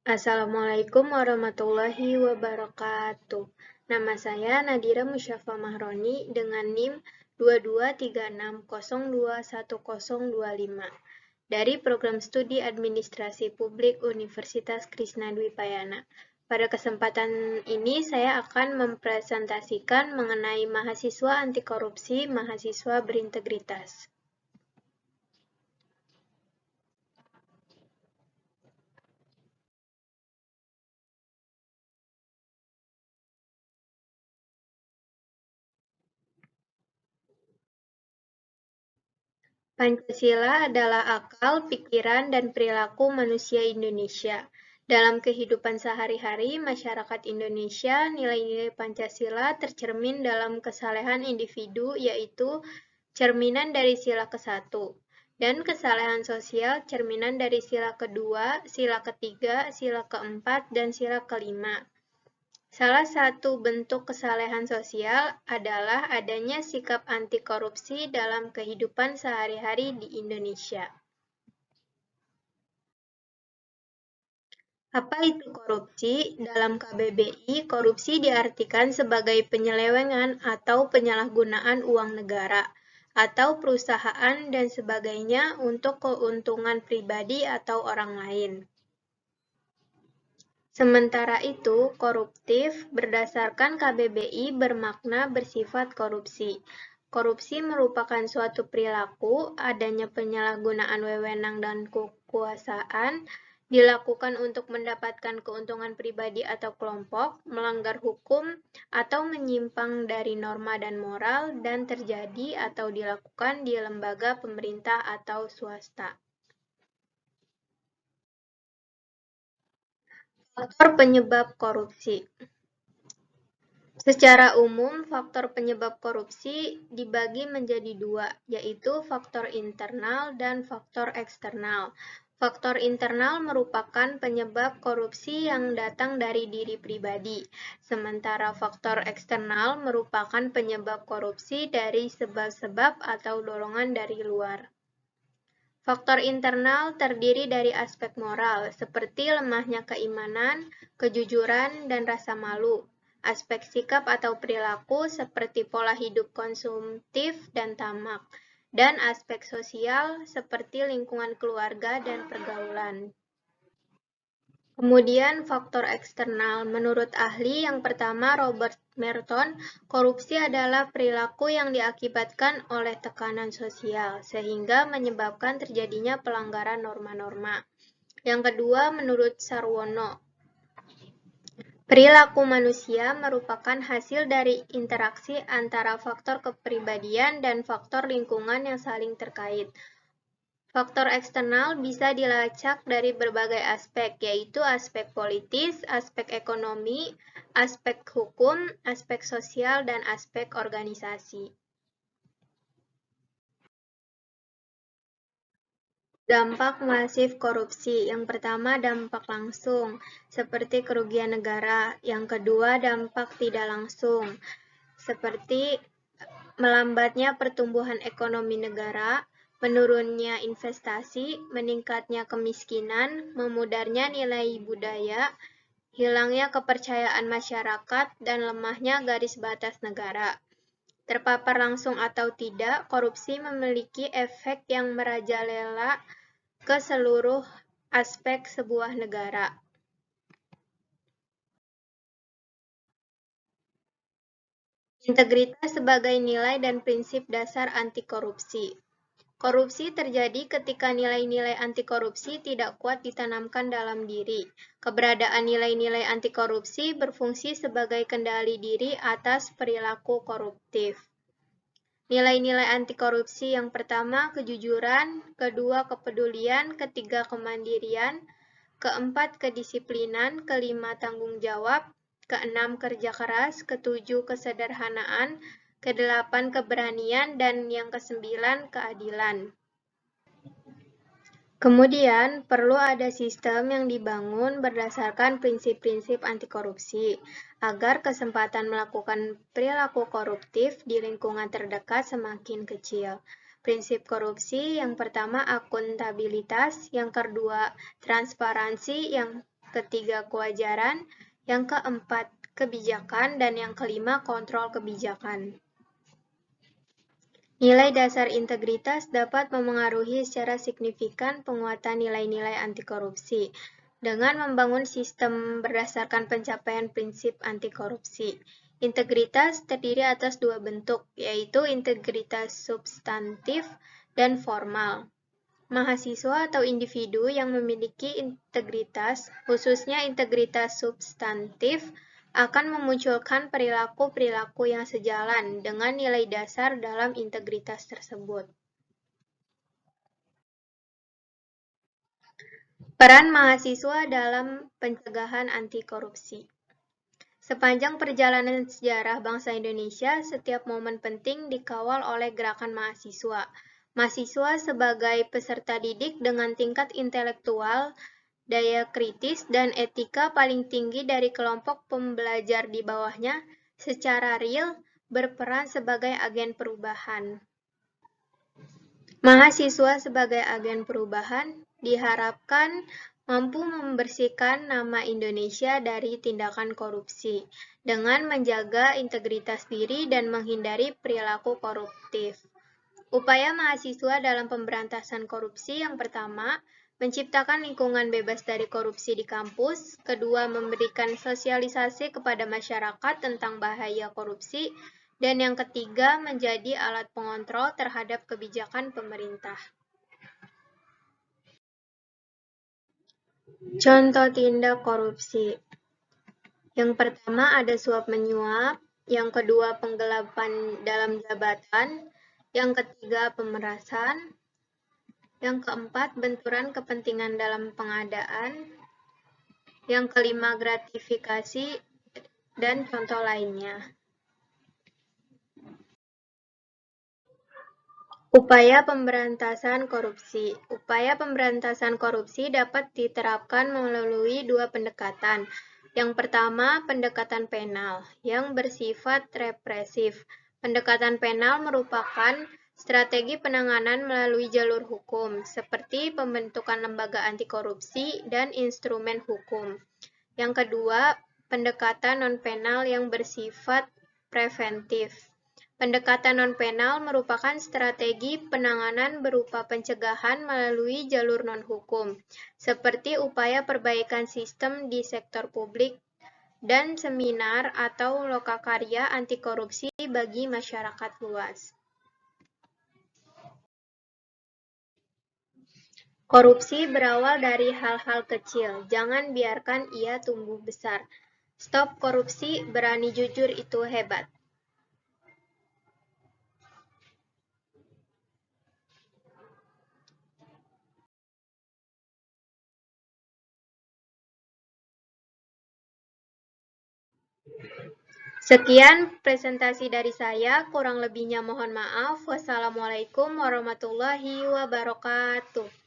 Assalamualaikum warahmatullahi wabarakatuh. Nama saya Nadira Musyafa Mahroni dengan NIM 2236021025 dari Program Studi Administrasi Publik Universitas Krisnadwipayana. Pada kesempatan ini saya akan mempresentasikan mengenai mahasiswa anti korupsi, mahasiswa berintegritas. Pancasila adalah akal, pikiran, dan perilaku manusia Indonesia. Dalam kehidupan sehari-hari masyarakat Indonesia, nilai-nilai Pancasila tercermin dalam kesalehan individu, yaitu cerminan dari sila ke-1, dan kesalehan sosial cerminan dari sila kedua, sila ketiga, sila keempat, dan sila kelima. Salah satu bentuk kesalehan sosial adalah adanya sikap anti korupsi dalam kehidupan sehari-hari di Indonesia. Apa itu korupsi? Dalam KBBI, korupsi diartikan sebagai penyelewengan atau penyalahgunaan uang negara atau perusahaan dan sebagainya untuk keuntungan pribadi atau orang lain. Sementara itu, koruptif berdasarkan KBBI bermakna bersifat korupsi. Korupsi merupakan suatu perilaku, adanya penyalahgunaan wewenang dan kekuasaan, dilakukan untuk mendapatkan keuntungan pribadi atau kelompok, melanggar hukum, atau menyimpang dari norma dan moral, dan terjadi atau dilakukan di lembaga pemerintah atau swasta. Faktor penyebab korupsi. Secara umum, faktor penyebab korupsi dibagi menjadi dua, yaitu faktor internal dan faktor eksternal. Faktor internal merupakan penyebab korupsi yang datang dari diri pribadi, sementara faktor eksternal merupakan penyebab korupsi dari sebab-sebab atau dorongan dari luar. Faktor internal terdiri dari aspek moral, seperti lemahnya keimanan, kejujuran, dan rasa malu. Aspek sikap atau perilaku seperti pola hidup konsumtif dan tamak. Dan aspek sosial seperti lingkungan keluarga dan pergaulan. Kemudian faktor eksternal. Menurut ahli yang pertama Robert Merton, korupsi adalah perilaku yang diakibatkan oleh tekanan sosial, sehingga menyebabkan terjadinya pelanggaran norma-norma. Yang kedua, menurut Sarwono, perilaku manusia merupakan hasil dari interaksi antara faktor kepribadian dan faktor lingkungan yang saling terkait. Faktor eksternal bisa dilacak dari berbagai aspek, yaitu aspek politis, aspek ekonomi, aspek hukum, aspek sosial, dan aspek organisasi. Dampak masif korupsi. Yang pertama, dampak langsung, seperti kerugian negara. Yang kedua, dampak tidak langsung, seperti melambatnya pertumbuhan ekonomi negara, menurunnya investasi, meningkatnya kemiskinan, memudarnya nilai budaya, hilangnya kepercayaan masyarakat, dan lemahnya garis batas negara. Terpapar langsung atau tidak, korupsi memiliki efek yang merajalela ke seluruh aspek sebuah negara. Integritas sebagai nilai dan prinsip dasar anti korupsi. Korupsi terjadi ketika nilai-nilai anti korupsi tidak kuat ditanamkan dalam diri. Keberadaan nilai-nilai anti korupsi berfungsi sebagai kendali diri atas perilaku koruptif. Nilai-nilai anti korupsi yang pertama, kejujuran, kedua, kepedulian, ketiga, kemandirian, keempat, kedisiplinan, kelima, tanggung jawab, keenam, kerja keras, ketujuh, kesederhanaan, kedelapan, keberanian, dan yang kesembilan, keadilan. Kemudian, perlu ada sistem yang dibangun berdasarkan prinsip-prinsip anti korupsi, agar kesempatan melakukan perilaku koruptif di lingkungan terdekat semakin kecil. Prinsip korupsi yang pertama akuntabilitas, yang kedua transparansi, yang ketiga kewajaran, yang keempat kebijakan, dan yang kelima kontrol kebijakan. Nilai dasar integritas dapat memengaruhi secara signifikan penguatan nilai-nilai anti korupsi dengan membangun sistem berdasarkan pencapaian prinsip anti korupsi. Integritas terdiri atas dua bentuk, yaitu integritas substantif dan formal. Mahasiswa atau individu yang memiliki integritas, khususnya integritas substantif, akan memunculkan perilaku-perilaku yang sejalan dengan nilai dasar dalam integritas tersebut. Peran mahasiswa dalam pencegahan anti korupsi. Sepanjang perjalanan sejarah bangsa Indonesia, setiap momen penting dikawal oleh gerakan mahasiswa. Mahasiswa sebagai peserta didik dengan tingkat intelektual, daya kritis, dan etika paling tinggi dari kelompok pembelajar di bawahnya, secara real berperan sebagai agen perubahan. Mahasiswa sebagai agen perubahan diharapkan mampu membersihkan nama Indonesia dari tindakan korupsi dengan menjaga integritas diri dan menghindari perilaku koruptif. Upaya mahasiswa dalam pemberantasan korupsi yang pertama, menciptakan lingkungan bebas dari korupsi di kampus, kedua, memberikan sosialisasi kepada masyarakat tentang bahaya korupsi, dan yang ketiga, menjadi alat pengontrol terhadap kebijakan pemerintah. Contoh tindak korupsi. Yang pertama ada suap menyuap, yang kedua penggelapan dalam jabatan, yang ketiga pemerasan, yang keempat benturan kepentingan dalam pengadaan, yang kelima gratifikasi, dan contoh lainnya. Upaya pemberantasan korupsi. Upaya pemberantasan korupsi dapat diterapkan melalui dua pendekatan. Yang pertama, pendekatan penal, yang bersifat represif. Pendekatan penal merupakan strategi penanganan melalui jalur hukum, seperti pembentukan lembaga anti korupsi dan instrumen hukum. Yang kedua, pendekatan non-penal yang bersifat preventif. Pendekatan non-penal merupakan strategi penanganan berupa pencegahan melalui jalur non-hukum, seperti upaya perbaikan sistem di sektor publik dan seminar atau lokakarya anti korupsi bagi masyarakat luas. Korupsi berawal dari hal-hal kecil, jangan biarkan ia tumbuh besar. Stop korupsi, berani jujur itu hebat. Sekian presentasi dari saya, kurang lebihnya mohon maaf. Wassalamualaikum warahmatullahi wabarakatuh.